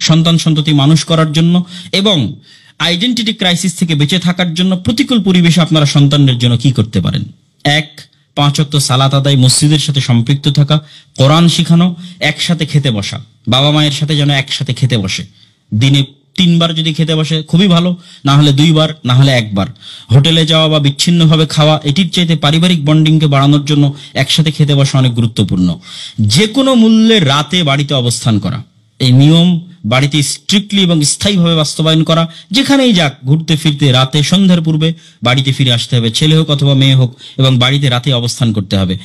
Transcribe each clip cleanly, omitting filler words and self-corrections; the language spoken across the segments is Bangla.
সন্তান সন্ততি মানুষ করার জন্য এবং আইডেন্টিটি ক্রাইসিস থেকে বেঁচে থাকার জন্য প্রতিকূল পরিবেশে আপনারা সন্তানদের জন্য কি করতে পারেন? 1, 5 ওয়াক্ত সালাত আদায়, মসজিদের সাথে সম্পৃক্ত থাকা, কোরআন শিখানো, একসাথে খেতে বসা, বাবা মায়ের সাথে যেন একসাথে খেতে বসে। দিনে 3 বার যদি খেতে বসে খুবই ভালো, না হলে 2 বার, না হলে 1 বার। হোটেলে যাওয়া বা বিচ্ছিন্নভাবে খাওয়া, এটির চাইতে পারিবারিক বন্ডিংকে বাড়ানোর জন্য একসাথে খেতে বসা অনেক গুরুত্বপূর্ণ। যে কোনো মূল্যে রাতে বাড়িতে অবস্থান করা, এই নিয়ম বাড়িতে স্ট্রিক্টলি এবং স্থায়ীভাবে বাস্তবায়ন করা। যেখানেই যাক, ঘুরতে ফিরতে রাতে সন্ধ্যার পূর্বে বাড়িতে ফিরে আসতে হবে, ছেলে হোক অথবা মেয়ে হোক, এবং বাড়িতে রাতে অবস্থান করতে হবে।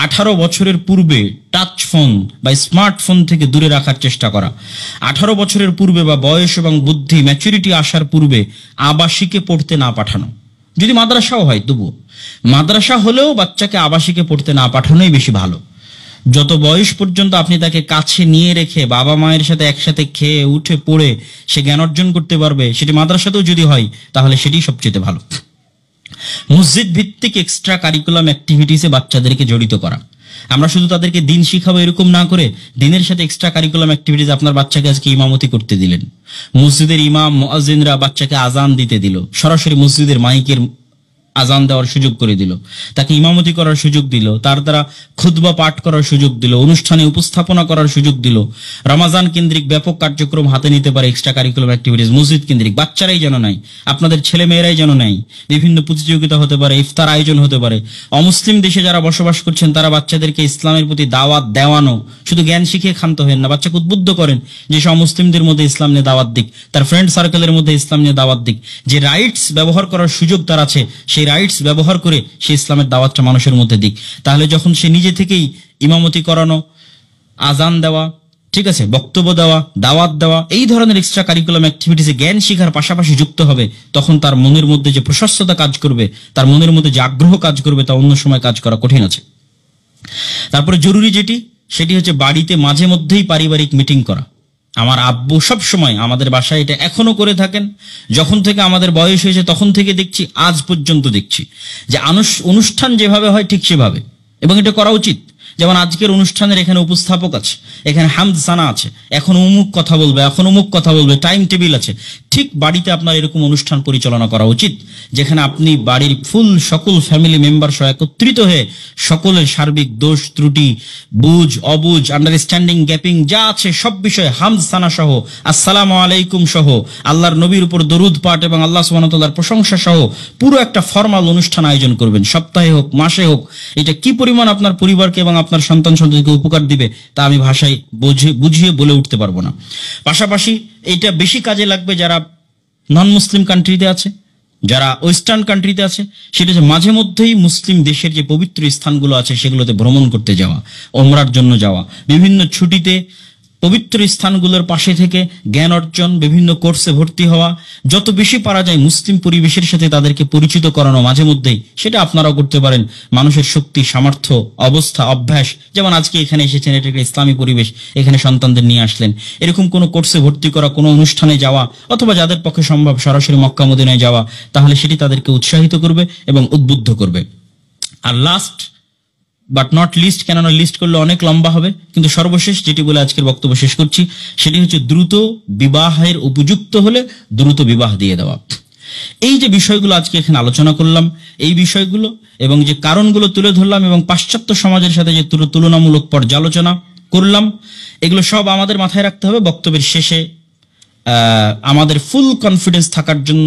18 বছরের পূর্বে টাচ ফোন বা স্মার্টফোন থেকে দূরে রাখার চেষ্টা করা। 18 বছরের পূর্বে বা বয়স এবং বুদ্ধি ম্যাচুরিটি আসার পূর্বে আবাসিকে পড়তে না পাঠানো। যদি মাদ্রাসাও হয় তবুও, মাদ্রাসা হলেও বাচ্চাকে আবাসিকে পড়তে না পাঠানোই বেশি ভালো। যত বয়স পর্যন্ত আপনি তাকে কাছে নিয়ে রেখে বাবা মায়ের সাথে একসাথে খেয়ে উঠে পড়ে সে জ্ঞান অর্জন করতে পারবে, সেটি মাদ্রাসাতেও যদি হয় তাহলে সেটি সবচেয়ে ভালো। মসজিদ ভিত্তিক এক্সট্রা কারিকুলাম অ্যাক্টিভিটিসে বাচ্চাদেরকে জড়িত করা। আমরা শুধু তাদেরকে দিন শিখাবো এরকম না করে দিনের সাথে এক্সট্রা কারিকুলাম অ্যাক্টিভিটিস। আপনার বাচ্চাকে আজকে ইমামতি করতে দিলেন, মসজিদের ইমাম মুয়াজ্জিনরা বাচ্চাকে আজান দিতে দিল, সরাসরি মসজিদের মাইকের আজান দেওয়ার সুযোগ করে দিল, তাকে ইমামতি করার সুযোগ দিল, তার দ্বারা খুতবা পাঠ করার সুযোগ দিল, অনুষ্ঠানে উপস্থাপনা করার সুযোগ দিল। রমাজান কেন্দ্রিক ব্যাপক কার্যক্রম হাতে নিতে পারে এক্সট্রা কারিকুলাম অ্যাক্টিভিটিস মসজিদ কেন্দ্রিক। বাচ্চারাই যেন নাই, আপনাদের ছেলে মেয়েরাই যেন নাই। বিভিন্ন প্রতিযোগিতা হতে পারে, ইফতার আয়োজন হতে পারে। অমুসলিম দেশে যারা বসবাস করছেন তারা বাচ্চাদেরকে ইসলামের প্রতি দাওয়াত দেওয়ানো, শুধু জ্ঞান শিখিয়ে ক্ষান্ত হন না, বাচ্চাকে উদ্বুদ্ধ করেন যে সে অমুসলিমদের মধ্যে ইসলাম নিয়ে দাওয়াত দিক, তার ফ্রেন্ড সার্কেলের মধ্যে ইসলাম নিয়ে দাওয়াত দিক। যে রাইটস ব্যবহার করার সুযোগ তার আছে, সেই রাইটস ব্যবহার করে সে ইসলামের দাওয়াতটা মানুষের মধ্যে দিক। তাহলে যখন সে নিজে থেকেই ইমামতি করানো, আজান দেওয়া, ঠিক আছে, বক্তব্য দেওয়া, দাওয়াত দেওয়া, এই ধরনের এক্সট্রা কারিকুলাম অ্যাক্টিভিটিসে জ্ঞান শিখার পাশাপাশি যুক্ত হবে, তখন তার মনের মধ্যে যে প্রশস্ততা কাজ করবে, তার মনের মধ্যে যে আগ্রহ কাজ করবে, তা অন্য সময় কাজ করা কঠিন আছে। তারপরে জরুরি যেটি, সেটি হচ্ছে বাড়িতে মাঝে মধ্যেই পারিবারিক মিটিং করা। আমার আব্বু সব সময় আমাদের বাসায় এটা এখনো করে থাকেন। যখন থেকে আমাদের বয়স হয়েছে তখন থেকে দেখছি, আজ পর্যন্ত দেখছি যে অনুষ্ঠান যেভাবে হয় ঠিক সেভাবে, এবং এটা করা উচিত। যেমন আজকের অনুষ্ঠানের এখানে উপস্থাপক আছে, এখানে হামদ সানা আছে, এখন অমুক কথা বলবে, এখন অমুক কথা বলবে, টাইম টেবিল আছে। ঠিক বাড়িতে আপনার এরকম অনুষ্ঠান পরিচালনা করা উচিত, যেখানে আপনি বাড়ির ফুল সকল ফ্যামিলি মেম্বার সহ একত্রিত হয়ে সকলের সার্বিক দোষ ত্রুটি, বুঝ অবুঝ, আন্ডারস্ট্যান্ডিং গ্যাপিং যা আছে সব বিষয়ে হামদ সানা সহ, আসসালামু আলাইকুম সহ, আল্লাহর নবীর উপর দরুদ পাঠ এবং আল্লাহ সুবহানাহু ওয়া তাআলার প্রশংসা সহ পুরো একটা ফর্মাল অনুষ্ঠান আয়োজন করবেন। সপ্তাহে হোক, মাসে হোক। এটা কি পরিমাণ আপনার পরিবারকে এবং আপনার সন্তান সন্ততিকে উপকার দিবে তা আমি ভাষায় বুঝিয়ে বলে উঠতে পারবো না। পাশাপাশি এটা বেশি কাজে লাগবে যারা নন মুসলিম কান্ট্রিতে আছে, যারা ওয়েস্টার্ন কান্ট্রিতে আছে। সেটা হচ্ছে মাঝে মধ্যেই মুসলিম দেশের যে পবিত্র স্থানগুলো আছে সেগুলোতে ভ্রমণ করতে যাওয়া, ওমরার জন্য যাওয়া, বিভিন্ন ছুটিতে পবিত্র স্থানগুলোর পাশে থেকে জ্ঞান অর্জন, বিভিন্ন কোর্সে ভর্তি হওয়া, যত বেশি পারা যায় মুসলিম পরিবেশের সাথে তাদেরকে পরিচিত করানো মাঝে মধ্যেই, সেটা আপনারাও করতে পারেন। মানুষের শক্তি, সামর্থ্য, অবস্থা, অভ্যাস, যেমন আজকে এখানে এসেছেন, এটা একটা ইসলামী পরিবেশ, এখানে সন্তানদের নিয়ে আসলেন, এরকম কোনো কোর্সে ভর্তি করা, কোনো অনুষ্ঠানে যাওয়া, অথবা যাদের পক্ষে সম্ভব সরাসরি মক্কা মদিনায় যাওয়া, তাহলে সেটি তাদেরকে উৎসাহিত করবে এবং উদ্বুদ্ধ করবে। আর লাস্ট বাট নট লিস্ট, কেননা লিস্ট করলে অনেক লম্বা হবে, কিন্তু সর্বশেষ যেটি বলে আজকের বক্তব্য শেষ করছি, সেটি হচ্ছে দ্রুত বিবাহের উপযুক্ত হলে দ্রুত বিবাহ দিয়ে দেওয়া। এই যে বিষয়গুলো আজকে এখানে আলোচনা করলাম, এই বিষয়গুলো এবং যে কারণগুলো তুলে ধরলাম এবং পাশ্চাত্য সমাজের সাথে যে তুলনামূলক পর্যালোচনা করলাম, এগুলো সব আমাদের মাথায় রাখতে হবে। বক্তব্যের শেষে আমাদের ফুল কনফিডেন্স থাকার জন্য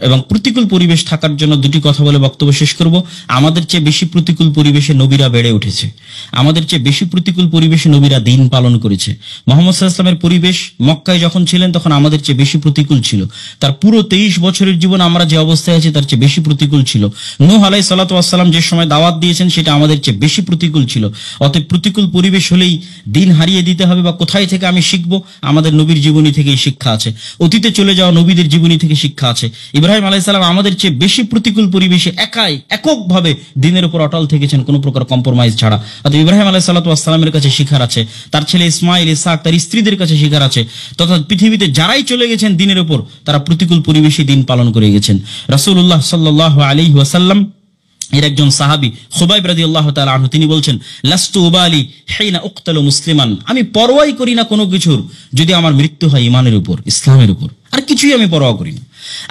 এবং প্রতিকূল পরিবেশ থাকার জন্য দুটি কথা বলে বক্তব্য শেষ করব। আমাদের চেয়ে বেশি প্রতিকূল পরিবেশে নবীরা বেড়ে উঠেছে, আমাদের চেয়ে বেশি প্রতিকূল পরিবেশে নবীরা দিন পালন করেছে। মুহাম্মদ সাল্লাল্লাহু আলাইহি ওয়াসাল্লামের পরিবেশ মক্কায় যখন ছিলেন তখন আমাদের চেয়ে বেশি প্রতিকূল ছিল। তার পুরো 23 বছরের জীবন আমরা যে অবস্থায় আছি তার চেয়ে বেশি প্রতিকূল ছিল। নূহ আলাইহিস সালাতু ওয়াস সালাম যে সময় দাওয়াত দিয়েছেন সেটা আমাদের চেয়ে বেশি প্রতিকূল ছিল। অতএব প্রতিকূল পরিবেশ হলেই দিন হারিয়ে দিতে হবে, বা কোথায় থেকে আমি শিখবো? আমাদের নবীর জীবনী থেকেই শিক্ষা আছে, অতীতে চলে যাওয়া নবীদের জীবনী থেকে শিক্ষা আছে। ইব্রাহিম আলাইহিস সালাম আমাদের চেয়ে বেশি প্রতিকূল পরিবেশে এককভাবে দিনের উপর অটল থেকেছেন, কোনো প্রকার কম্প্রোমাইজ ছাড়া। অতএব ইব্রাহিম আলাইহিস সালাতু ওয়াস সালামের কাছে শিখার আছে, তার ছেলে ইসমাইল, ইসহাক, তার স্ত্রীদের কাছে শিখার আছে, তথা পৃথিবীতে যারাই চলে গেছেন দিনের উপর তারা প্রতিকূল পরিবেশে দিন পালন করে গেছেন। রাসূলুল্লাহ সাল্লাল্লাহু আলাইহি ওয়াসাল্লাম এর একজন সাহাবী খুবাইব রাদিয়াল্লাহু তাআলা আনহু, তিনি বলছেন, লাস্তু উবালি হিনা উকতালু মুসলিমান, আমি পরোয়াই করি না কোনো কিছুর যদি আমার মৃত্যু হয় ইমানের উপর, ইসলামের উপর, আর কিছুই আমি পরোয়া করি না।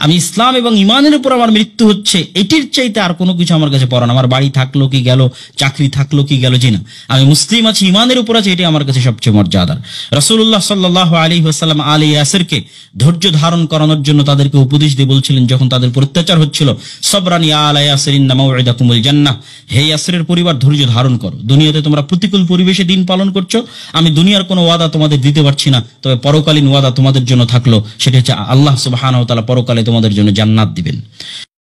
আমি ইসলাম এবং ইমানের উপর আমার মৃত্যু হচ্ছে, এটির চাইতে আর কোনো কিছু আমার কাছে পড়া না। আমার বাড়ি থাকলো কি গেল, চাকরি থাকলো কি গেল, জি না, আমি মুসলিম আছি, ইমানের উপর আছে, এটি আমার কাছে সবচেয়ে মর্যাদার। রাসূলুল্লাহ সাল্লাল্লাহু আলাইহি ওয়াসাল্লাম আলী ইয়াসিরকে ধৈর্য ধারণ করানোর জন্য তাদেরকে উপদেশ দিয়ে বলছিলেন, যখন তাদের উপর অত্যাচার হচ্ছিল, সবরান ইয়া আলা ইয়াসির ইন্না মাউইদাকুমুল জান্নাহ, হে ইয়াসিরের পরিবার ধৈর্য ধারণ করো, দুনিয়াতে তোমরা প্রতিকূল পরিবেশে দিন পালন করছো, আমি দুনিয়ার কোনো ওয়াদা তোমাদের দিতে পারছি না, তবে পরকালীন ওয়াদা তোমাদের জন্য থাকলো, সেটা হচ্ছে আল্লাহ সুবহানাহু ওয়া তাআলা পরকালে তোমাদের জন্য জান্নাত দিবেন।